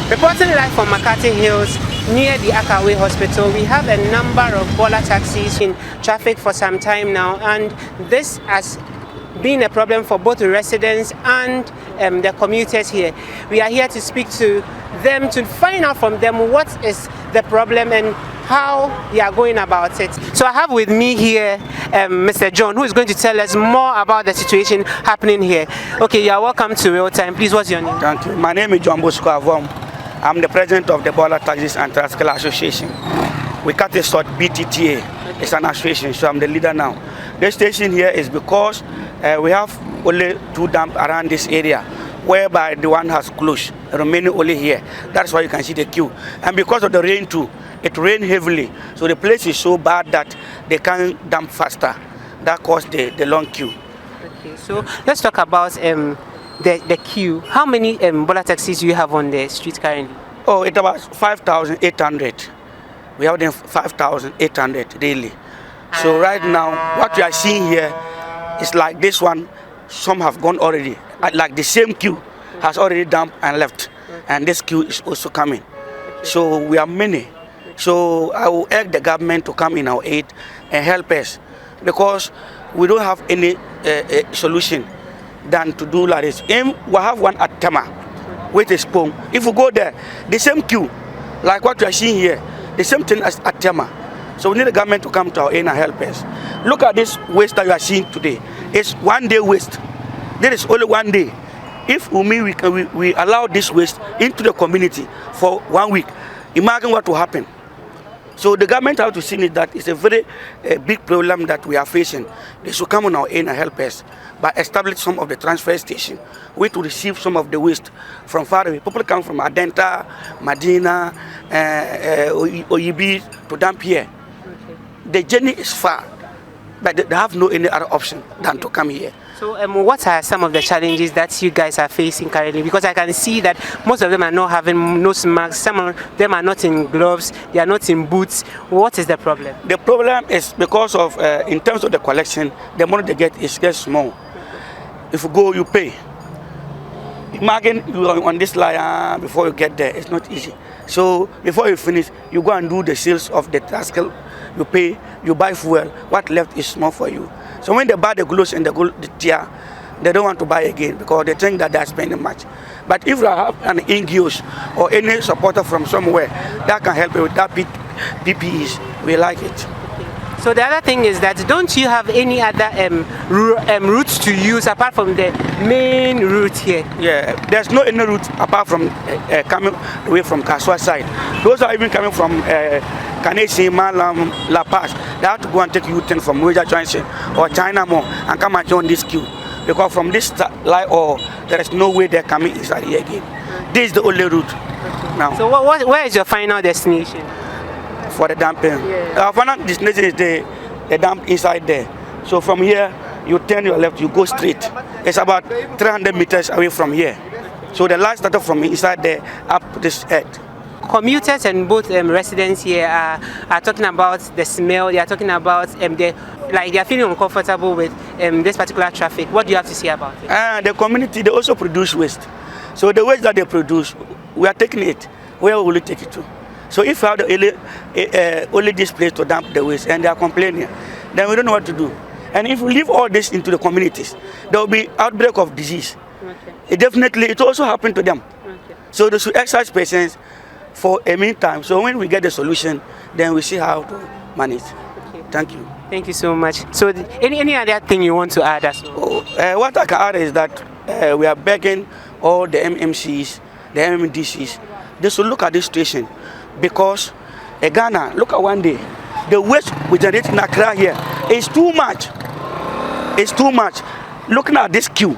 Reporting live from McCarthy Hills near the Akaway Hospital, we have a number of Bola taxis in traffic for some time now, and this has been a problem for both the residents and the commuters here. We are here to speak to them to find out from them what is the problem and how they are going about it. So I have with me here Mr. John, who is going to tell us more about the situation happening here. Okay, you are welcome to Real Time. Please, what's your name? Thank you. My name is John Bosco Avom. I'm the president of the Bola Taxis and Tricycle Association. We cut it short, BTTA. It's an association, so I'm the leader now. The station here is because we have only 2 dams around this area, whereby the one has closed, remaining only here. That's why you can see the queue. And because of the rain too, it rained heavily, so the place is so bad that they can't dump faster. That caused the long queue. Okay, so let's talk about the queue. How many Bola taxis do you have on the street currently? Oh, it's about 5,800. We have them 5,800 daily. So right now, what we are seeing here is like this one. Some have gone already. Like the same queue has already dumped and left, and this queue is also coming. So we are many. So I will urge the government to come in our aid and help us, because we don't have any solution than to do like this. We have one at Tema with a spoon. If we go there, the same queue, like what you are seeing here, the same thing as at Tema. So we need the government to come to our aid and help us. Look at this waste that you are seeing today. It's 1 day waste. There is only 1 day. If we allow this waste into the community for 1 week, imagine what will happen. So the government has to see that it's a very big problem that we are facing. They should come on our aid and help us by establishing some of the transfer stations, where to receive some of the waste from far away. People come from Adenta, Medina, Oyibi to dump here. Okay. The journey is far, but they have no any other option than to come here. So what are some of the challenges that you guys are facing currently? Because I can see that most of them are not having nose masks, some of them are not in gloves, they are not in boots. What is the problem? The problem is because of, in terms of the collection, the money they get is just small. If you go, you pay. Imagine you are on this line before you get there, it's not easy. So before you finish, you go and do the sales of the taskle, you pay, you buy fuel, what left is small for you. So when they buy the gloves and the tier, they don't want to buy again because they think that they are spending much. But if you have an NGOs or any supporter from somewhere that can help you with that PPEs, we like it. So the other thing is that don't you have any other routes to use apart from the main route here? Yeah, there's no any route apart from coming away from Kaswa side. Those are even coming from Kanesi, Malam, La Paz. They have to go and take U-turn from Major Junction or China Mall and come and join this queue. Because from this line, there is no way they're coming inside here again. This is the only route now. So where is your final destination? For the dumping. Yeah. Our final destination is the dump inside there. So from here, you turn your left, you go straight. It's about 300 meters away from here. So the line started from inside there up to this edge. Commuters and both residents here are talking about the smell. They are talking about they are feeling uncomfortable with this particular traffic. What do you have to say about it? The community, they also produce waste. So the waste that they produce, we are taking it. Where will we take it to? So if you have only this place to dump the waste and they are complaining, then we don't know what to do. And if we leave all this into the communities, there will be outbreak of disease. Okay. It also happened to them. Okay. So they should exercise patience for a meantime. So when we get the solution, then we see how to manage. Okay. Thank you. Thank you so much. So any other thing you want to add as well? What I can add is that we are begging all the MMCs, the MMDCs, they should look at this situation. Because Ghana, look at 1 day, the waste we generate in Accra here is too much. It's too much. Looking at this queue,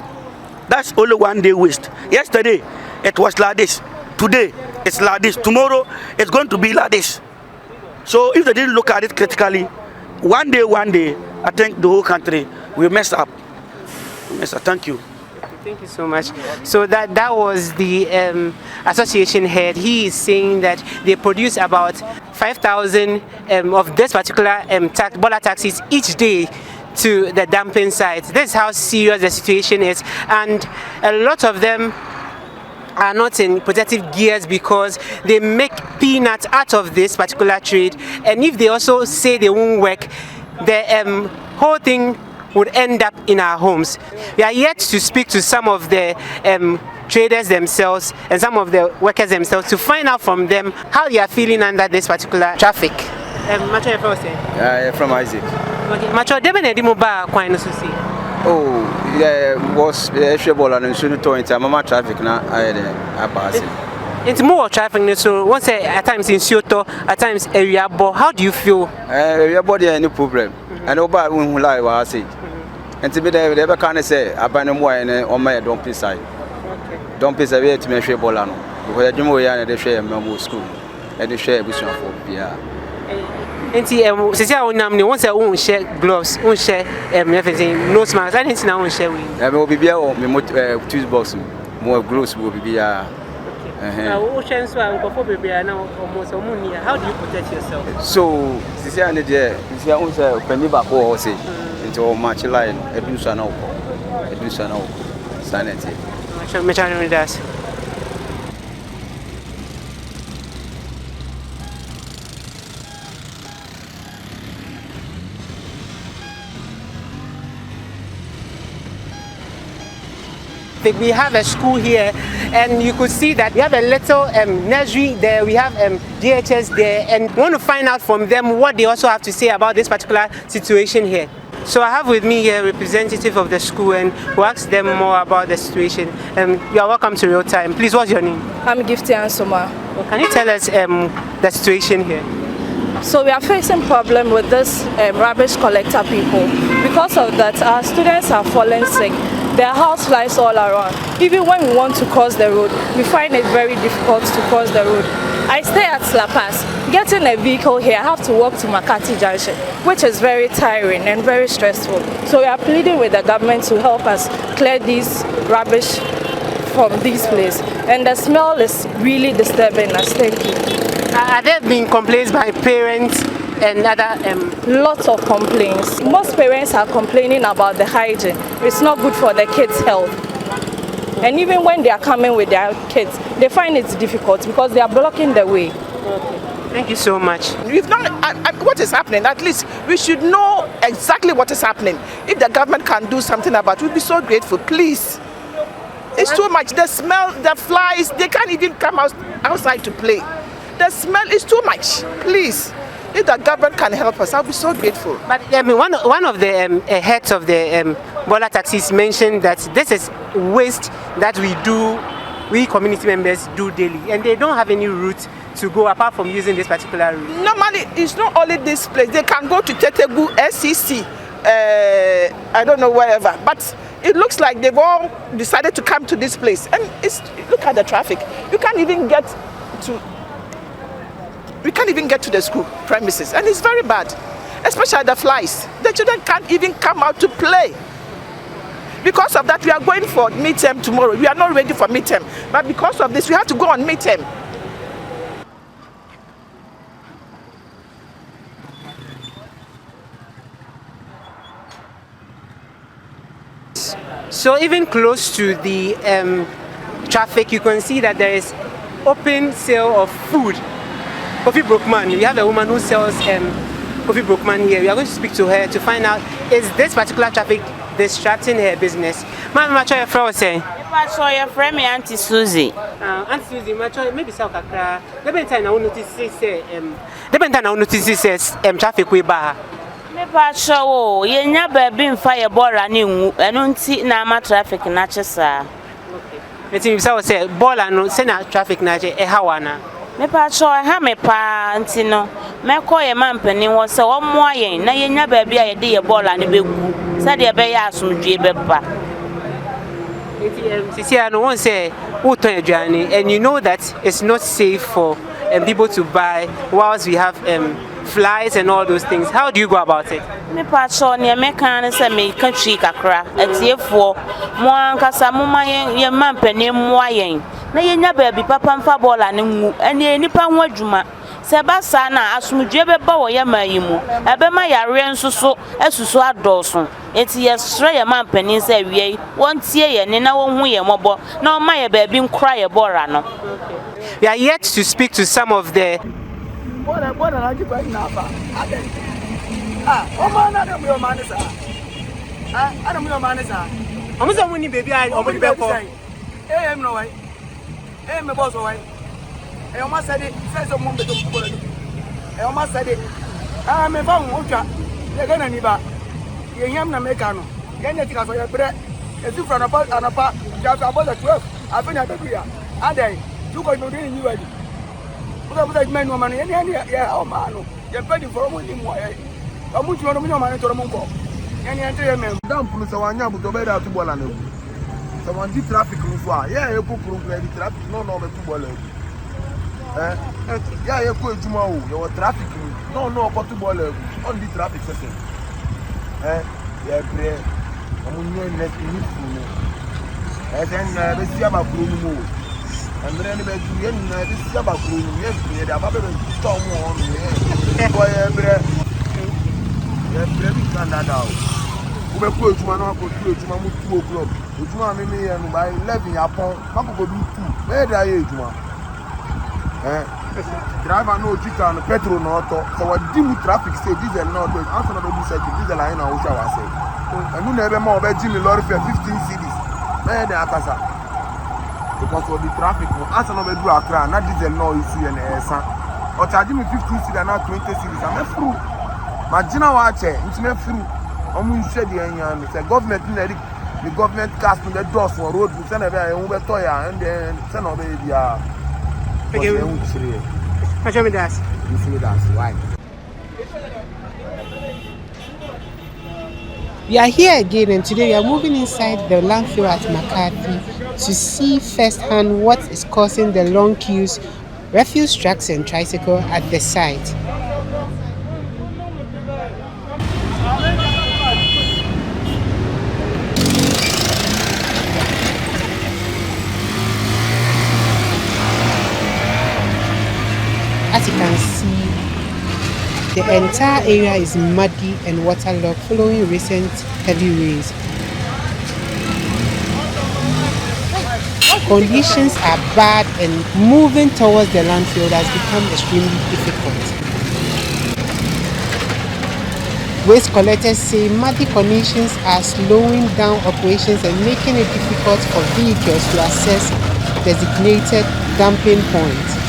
that's only 1 day waste. Yesterday, it was like this. Today, it's like this. Tomorrow, it's going to be like this. So if they didn't look at it critically, 1 day, I think the whole country will mess up. Thank you. Thank you so much. So that was the association head. He is saying that they produce about 5,000 of this particular Bola taxis each day to the dumping sites. This is how serious the situation is, and a lot of them are not in protective gears because they make peanuts out of this particular trade, and if they also say they won't work, the whole thing would end up in our homes. We are yet to speak to some of the traders themselves and some of the workers themselves to find out from them how they are feeling under this particular traffic. Macho, you're from Isaac. Okay, Macho, oh, yeah, was ball and soon to enter Mama traffic now. I pass it. It's more traffic, so once at times in Kyoto, at times area, but how do you feel? Area body, any problem. And nobody who lie was say. And to be there, they can't say, I buy no more on my don't piss side. Don't piss away to me, share Bolano. Because you know, they share a school and they share with for and see, I will once I won't share gloves, won't share everything, no smiles. I didn't know share with you. I will be here, Tuesday box, more gloves will be here. How do you protect yourself? So, this year, this year, penny back or say into much line, a do sana, sanity. We have a school here, and you could see that we have a little nursery there, we have DHS there, and we want to find out from them what they also have to say about this particular situation here. So I have with me here a representative of the school, and we'll ask them more about the situation. You are welcome to Real Time. Please, what's your name? I'm Gifty Ansoma. Well, can you tell us the situation here? So we are facing problem with this rubbish collector people. Because of that, our students are falling sick. There are house flies all around. Even when we want to cross the road, we find it very difficult to cross the road. I stay at La Paz. Getting a vehicle here, I have to walk to Makati Junction, which is very tiring and very stressful. So we are pleading with the government to help us clear these rubbish from this place. And the smell is really disturbing us. Thank you. Are there been complaints by parents and other? Lots of complaints. Most parents are complaining about the hygiene. It's not good for the kids' health. And even when they are coming with their kids, they find it difficult because they are blocking the way. Okay. Thank you so much. We've not, what is happening, at least we should know exactly what is happening. If the government can do something about it, we'll be so grateful, please. It's too much. The smell, the flies, they can't even come outside to play. The smell is too much, please. If the government can help us, I'll be so grateful. But I mean, one of the heads of the Bola taxis mentioned that this is waste that we community members do daily, and they don't have any route to go apart from using this particular route. Normally, it's not only this place. They can go to Tetegu, SCC, I don't know wherever. But it looks like they've all decided to come to this place. And look at the traffic. You can't even get to the school premises, and it's very bad, especially the flies. The children can't even come out to play. Because of that, we are going for midterm tomorrow. We are not ready for midterm, but because of this, we have to go on midterm. So even close to the traffic, you can see that there is open sale of food. Coffee Brookman, we have a woman who sells Coffee Brookman here. We are going to speak to her to find out, is this particular traffic distracting her business? Ma'am, Macho, your friend was saying? Macho, your friend, me Auntie Susie. Auntie Susie, Macho, maybe South Accra. The time I notice traffic way bar. Me Macho, you never been fireball running, and don't see na traffic natchez. Okay. It seems I was say ball and send traffic natchez a hawana. Me Pacho, I have me pa Antino. Me call your man penny was so one more yen. Now you never be a day ball and a big said your bay ass from Jibba. I don't say who turn your journey, and you know that it's not safe for people to buy whilst we have flies and all those things. How do you go about it? Me Pacho, near me can say me country cacra. It's here for more Casamuma, your man penny more yen. Na yenya baby papa mfa ball and ye nipa ho adwuma sebasa na asumdwe beba wo yema yimu ebema yare nsoso asusu adoso Enti yɛsrɛ yɛ man panin sɛ wie wɔntie yɛ ne na wɔnhu yɛ mmɔbɔ na ɔma yɛ baabi nkora yɛ bɔra no. We are yet to speak to some of the driver no chicken petrol no to so what dim traffic say diesel no do answer no do say diesel line na wo sha wa say enu na ebe ma obe jimi lorry fare 15 cedis na dey akasa because of the traffic no answer no be do Accra na diesel no isi na esa o charge me 15 cedis na 20 cedis am through magina wa che ntime through omu ise de yan me say government na the government cast the doors for road say na be e be to ya and then say no be dia. Okay. Why? We are here again, and today we are moving inside the landfill at McCarthy to see firsthand what is causing the long queues, refuse trucks and tricycle at the site. As you can see, the entire area is muddy and waterlogged following recent heavy rains. Conditions are bad and moving towards the landfill has become extremely difficult. Waste collectors say muddy conditions are slowing down operations and making it difficult for vehicles to access designated dumping points.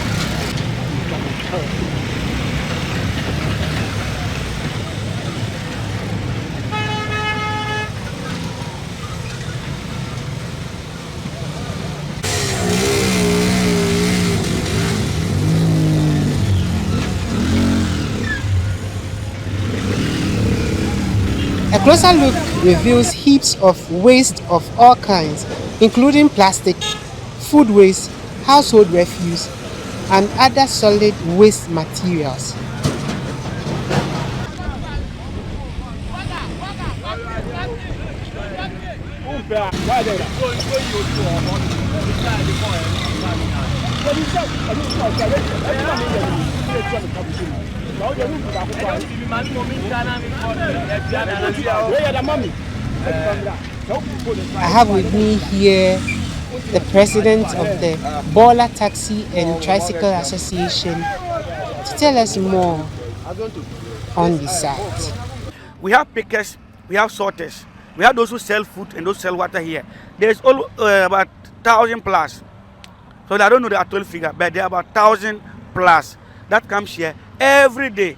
A closer look reveals heaps of waste of all kinds, including plastic, food waste, household refuse, and other solid waste materials. I have with me here the president of the Baller Taxi and Tricycle Association to tell us more on the site. We have pickers, we have sorters, we have those who sell food and those who sell water here. There's all about 1,000 plus. So I don't know the actual figure, but there are about 1,000 plus that comes here every day.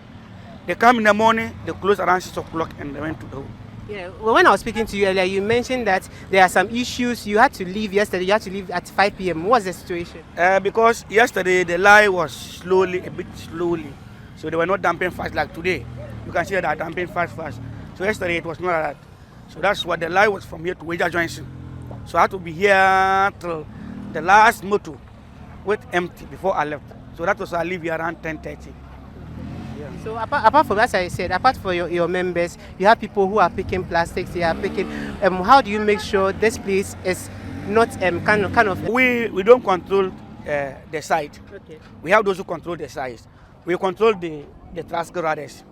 They come in the morning, they close around 6 o'clock and they went to the home. Yeah, well, when I was speaking to you earlier, you mentioned that there are some issues. You had to leave yesterday. You had to leave at 5 p.m. What's the situation? Because yesterday the line was a bit slowly. So they were not dumping fast like today. You can see that they're dumping fast. So yesterday it was not like that. So that's what the line was from here to Wager Junction. So I had to be here till the last motor with empty before I left. So that was why I leave here around 10:30. Yeah. So apart from, as I said, apart from your members, you have people who are picking plastics. They are picking. How do you make sure this place is not kind of? We don't control the site. Okay. We have those who control the site. We control the transport riders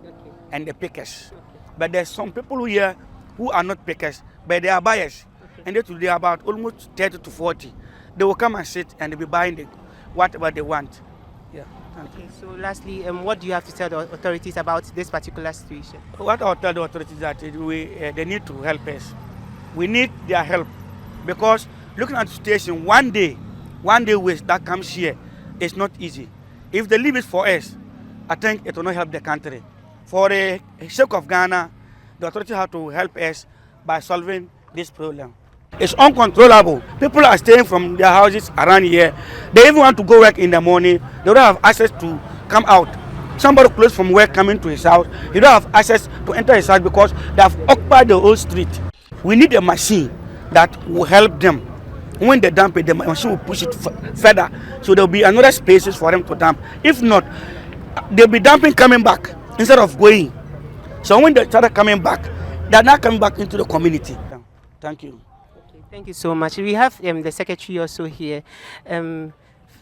and the pickers. Okay. But there's some people here who are not pickers, but they are buyers. And they are about almost 30 to 40. They will come and sit and they'll be buying whatever they want. Yeah. Okay, so lastly, what do you have to tell the authorities about this particular situation? What I will tell the authorities that they need to help us. We need their help because looking at the situation, one day waste that comes here is not easy. If they leave it for us, I think it will not help the country. For the sake of Ghana, the authorities have to help us by solving this problem. It's uncontrollable. People are staying from their houses around here. They even want to go work in the morning. They don't have access to come out. Somebody close from work coming to his house, you don't have access to enter his house because they have occupied the whole street. We need a machine that will help them. When they dump it, the machine will push it further. So there will be another spaces for them to dump. If not, they'll be dumping coming back instead of going. So when they start coming back, they're not coming back into the community. Thank you. Thank you so much. We have the secretary also here.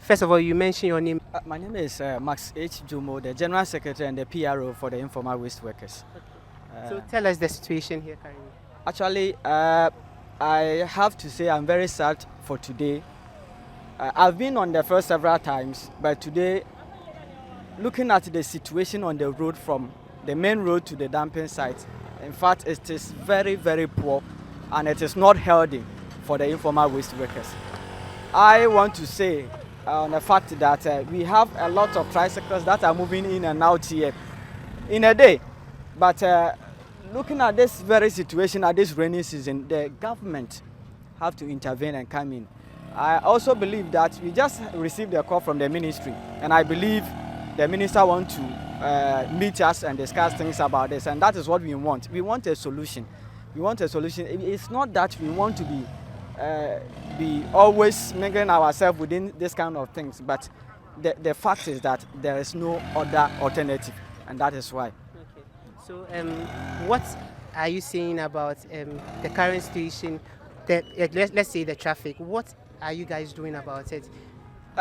First of all, you mentioned your name. My name is Max H. Jumo, the General Secretary and the PRO for the Informal Waste Workers. So tell us the situation here currently. Actually, I have to say I'm very sad for today. I've been on the first several times, but today, looking at the situation on the road from the main road to the dumping site, in fact, it is very, very poor and it is not healthy for the informal waste workers. I want to say on the fact that we have a lot of tricycles that are moving in and out here in a day. But looking at this very situation at this rainy season, the government have to intervene and come in. I also believe that we just received a call from the ministry, and I believe the minister wants to meet us and discuss things about this, and that is what we want. We want a solution. We want a solution. It's not that we want to be always making ourselves within this kind of things, but the fact is that there is no other alternative, and that is why. Okay. So what are you saying about the current situation, let's say the traffic? What are you guys doing about it?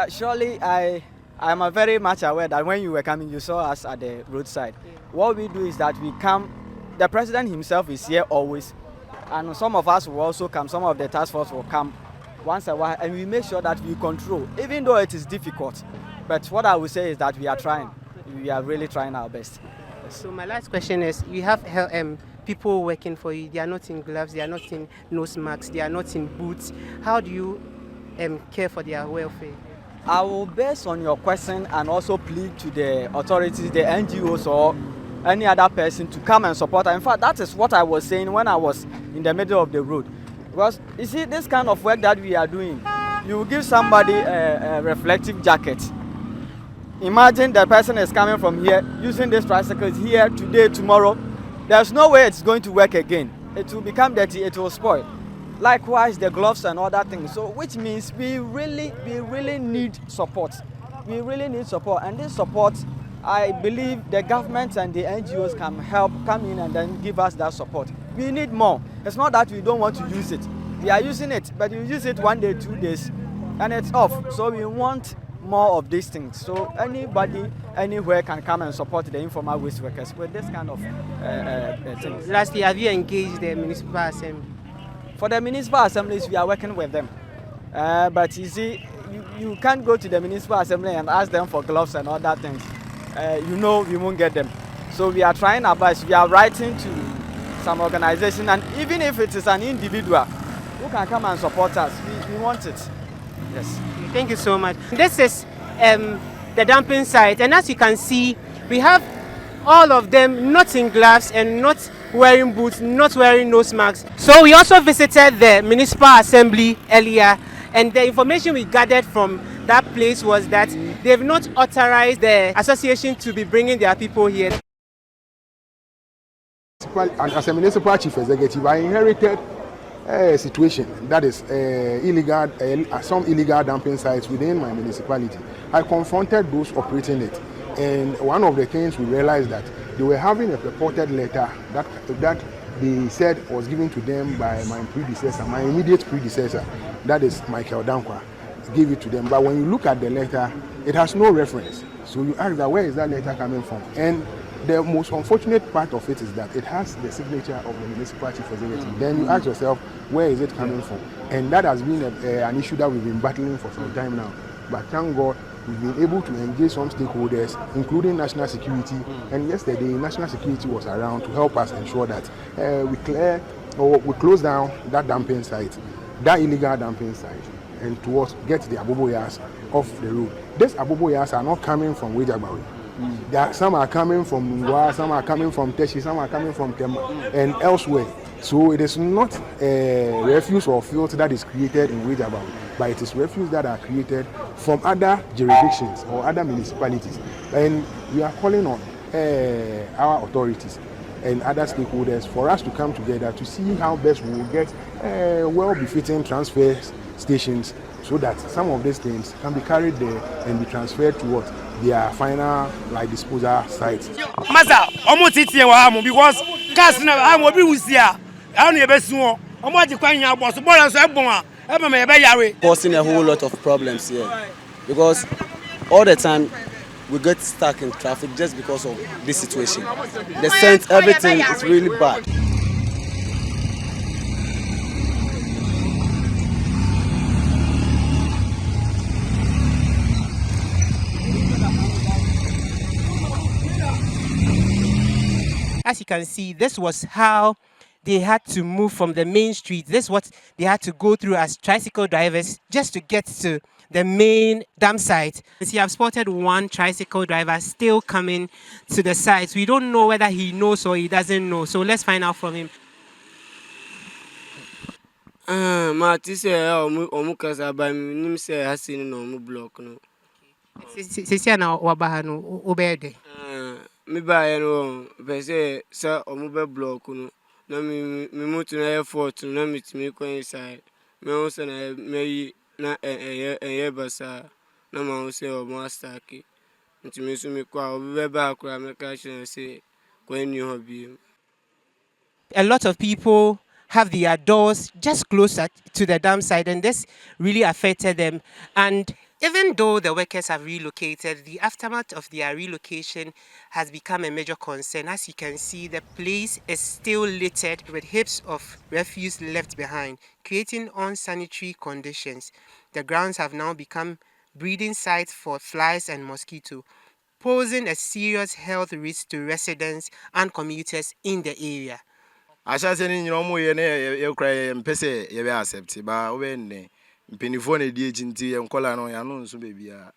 Surely I am very much aware that when you were coming, you saw us at the roadside. Yeah. What we do is that we come, the president himself is here always, and some of us will also come, some of the task force will come once a while, and we make sure that we control, even though it is difficult. But what I would say is that we are trying. We are really trying our best. Yes. So my last question is, you have people working for you, they are not in gloves, they are not in nose masks, they are not in boots. How do you care for their welfare? I will, based on your question, and also plead to the authorities, the NGOs or any other person to come and support. In fact, that is what I was saying when I was in the middle of the road. Because you see, this kind of work that we are doing, you will give somebody a reflective jacket. Imagine the person is coming from here, using this tricycle here today, tomorrow. There's no way it's going to work again. It will become dirty, it will spoil. Likewise, the gloves and other things. So, which means we really need support. We really need support, and this support, I believe the government and the NGOs can help come in and then give us that support. We need more. It's not that we don't want to use it. We are using it, but you use it 1 day, 2 days, and it's off. So we want more of these things. So anybody, anywhere can come and support the informal waste workers with this kind of things. Lastly, have you engaged the municipal assembly? For the municipal assemblies, we are working with them. But you see, you can't go to the municipal assembly and ask them for gloves and other things. You know we won't get them. So we are trying our best. We are writing to some organization, and even if it is an individual who can come and support us, we want it. Yes. Thank you so much. This is the dumping site, and as you can see, we have all of them not in gloves and not wearing boots, not wearing nose masks. So we also visited the municipal assembly earlier, and the information we gathered from that place was that they've not authorized the association to be bringing their people here. And as a municipal chief executive, I inherited a situation that is some illegal dumping sites within my municipality. I confronted those operating it, and one of the things we realized that they were having a purported letter that they said was given to them by my predecessor, my immediate predecessor, that is Michael Dankwa, gave it to them. But when you look at the letter, it has no reference. So you ask that, where is that letter coming from? And The most unfortunate part of it is that it has the signature of the municipal chief executive. Then you ask yourself, where is it coming from? And that has been an issue that we've been battling for some time now. But thank God, we've been able to engage some stakeholders, including national security. And yesterday, national security was around to help us ensure that we close down that dumping site, that illegal dumping site, and towards get the aboboyas off the road. These aboboyas are not coming from Wejagbawi. Some are coming from Ngwa, some are coming from Teshi, some are coming from Tema and elsewhere. So it is not a refuse or filth that is created in Wejagbawi, but it is refuse that are created from other jurisdictions or other municipalities. And we are calling on our authorities and other stakeholders for us to come together to see how best we will get well-befitting transfer stations so that some of these things can be carried there and be transferred to what their final disposal sites. Masa, almost it's because cars now I'm will be with you. I only best one. I'm what you can your boss, causing a whole lot of problems here because all the time we get stuck in traffic just because of this situation. The scent, everything is really bad. As you can see, this was how they had to move from the main street. This is what they had to go through as tricycle drivers just to get to the main dam site. You have spotted one tricycle driver still coming to the site. We don't know whether he knows or he doesn't know. So let's find out from him. Me buy no pese sa omo block no na me moto na effort na me timi ko inside me ho se na me na basa na ma ho se omo astaki ntimi so me kwa obi ba akura me ka shine say when you hobby. A lot of people have their doors just closer to the dam site, and this really affected them. And even though the workers have relocated, the aftermath of their relocation has become a major concern. As you can see, the place is still littered with heaps of refuse left behind, creating unsanitary conditions. The grounds have now become breeding sites for flies and mosquitoes, posing a serious health risk to residents and commuters in the area. Ashase ni nyina omo ye na ye kra mpese ye be accept ba we ne mpenifo na di ejinti ye nkola no ya no nso bebia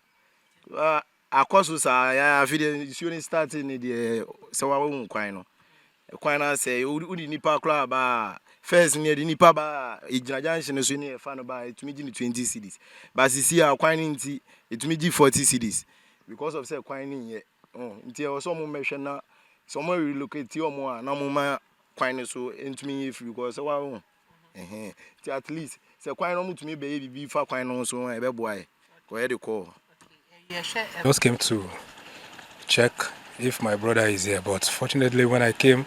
akoso sa ya afide isuo start ni de se wa wu kwan no kwan na se udi nipa kra ba first ni de nipa ba ejina junction so ni e fa no ba etumi gi ni 20 cedis ba sisi a kwan ni nti etumi gi 40 cedis because of say kwan ni ye nti e so mo mehwe na so mo relocate omo a na mo ma kwan so entumi free because wa ho at least say kwan no mutumi be bibi fa kwan no so e be boy go head the call. Just came to check if my brother is here, but fortunately when I came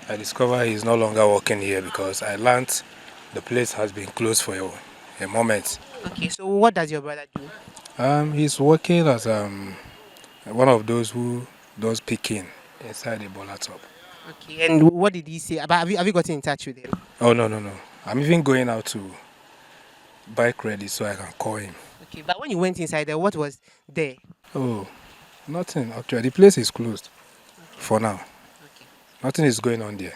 I discovered he's no longer working here because I learned the place has been closed for a moment. Okay, so what does your brother do? He's working as one of those who does picking inside the bola top. Okay, and what did he say? Have you gotten in touch with him? Oh, no. I'm even going out to buy credit so I can call him. Okay, but when you went inside there, what was there? Oh, nothing. Actually, the place is closed for now. Okay. Nothing is going on there.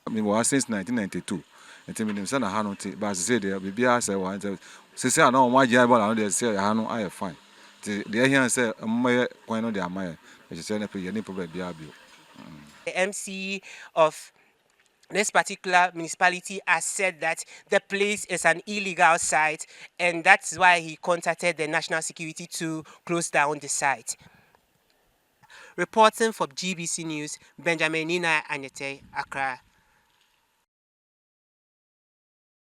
I've been working since 1992. And tell me them son I but I say there be say one say I know why you are there say I know I fine. They here say my why not they are my. They say any problem be abio. The MC of this particular municipality has said that the place is an illegal site, and that's why he contacted the national security to close down the site. Reporting for GBC News, Benjamin Nina ANYETEI'S, Accra.